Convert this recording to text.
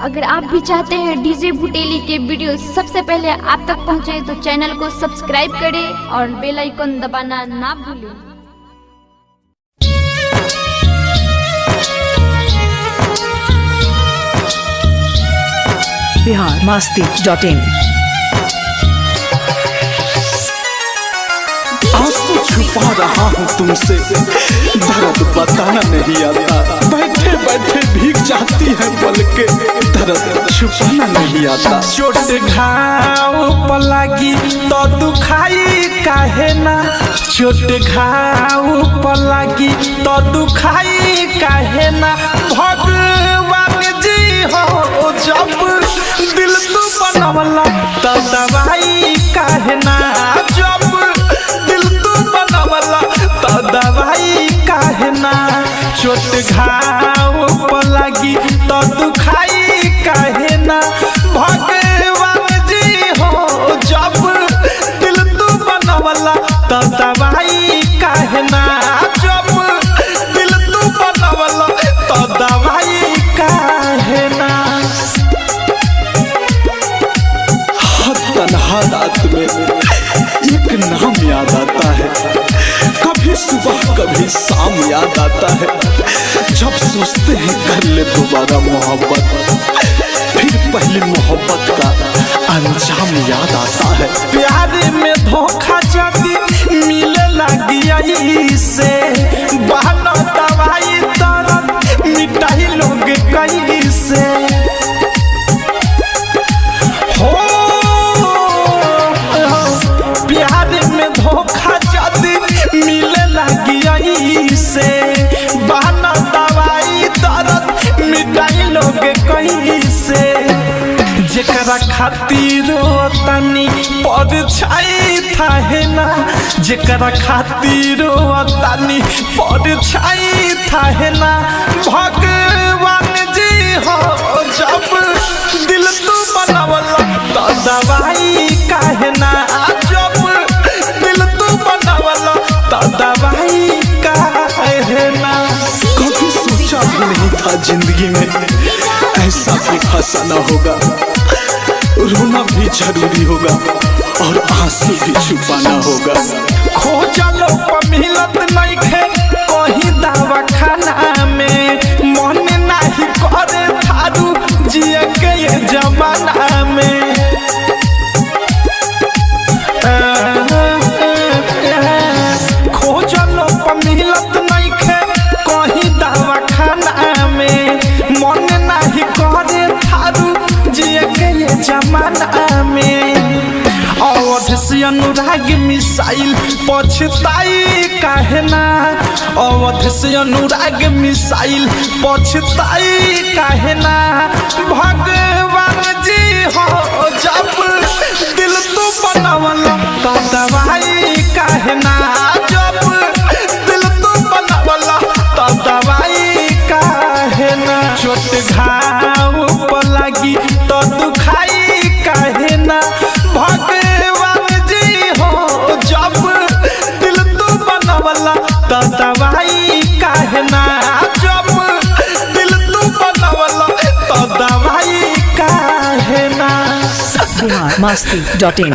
अगर आप भी चाहते हैं डीजे बुटेली के वीडियो सबसे पहले आप तक पहुंचे तो चैनल को सब्सक्राइब करें और बेल आइकन दबाना ना भूलें। biharmasti.in आंसू छुपा रहा हूँ तुमसे, दर्द बताना नहीं आता। बैठे बैठे भीग जाती है पलके, दर्द छुपाना नहीं आता। चोट घाव पर लगी तो दुखाई काहे ना, चोट घाव पर लगी तो दुखाई काहे ना। भगवान जी हो जब दिल तू बनवला तो दवाई काहे ना, जब तो दवाई काहे ना। चोट घाव पर लगी तो दुखाई काहे ना। भगवान जी हो जब दिल तू बनवला तो दवाई काहे ना, जब दिल तू बनवला तो दवाई काहे ना। हर तन्हा रात में एक नाम याद आता है, कभी सुबह कभी शाम याद आता है। जब सोचते हैं कर ले दोबारा मोहब्बत, फिर पहली मोहब्बत का अंजाम याद आता है। प्यार में धोखा जब मिले लगी से, बहाना दवाई दर्द मिटाई लोग कहीं से हो। प्यार में धोखा जब मिले लगी से, बहाना दवाई दर्द मिटाई लोग कहीं से। जेकरा खातिर तनी परछाई थाहे ना, जेकरा खातिर तनी परछाई थाहे ना। भगवान जी हो जब दिल तू बनवला तो दवाई काहे ना, जब दिल तू बनवला तो दवाई काहे ना। कभी सोचा भी नहीं था जिंदगी में ऐसा भी फंसाना होगा, रोना भी जरूरी होगा और आंसू भी छुपाना होगा। खोजलो पर मिलत नहीं खे कहीं दवा खाना में, मन नहीं करे थारू जिए के ये जमाना में। खोजलो पर मिलत नहीं खे कहीं दवा खाना में, मन नहीं करे थारू जिए के ये जमाना में। अवध से अनुराग मिसाइल पछताई काहे ना, अवध से अनुराग मिसाइल पछताई काहे ना। भगवान जी हो जब दिल तू बनवला तो दवाई काहे ना, जब दिल तू बनवला तो दवाई काहे ना। चोट घाव पर लगी तो दुखाई काहे ना। भगवान जी हो जब दिल तू बनवला तो दवाई काहे ना, जब दिल तू बनवला तो दवाई काहे ना। biharmasti.in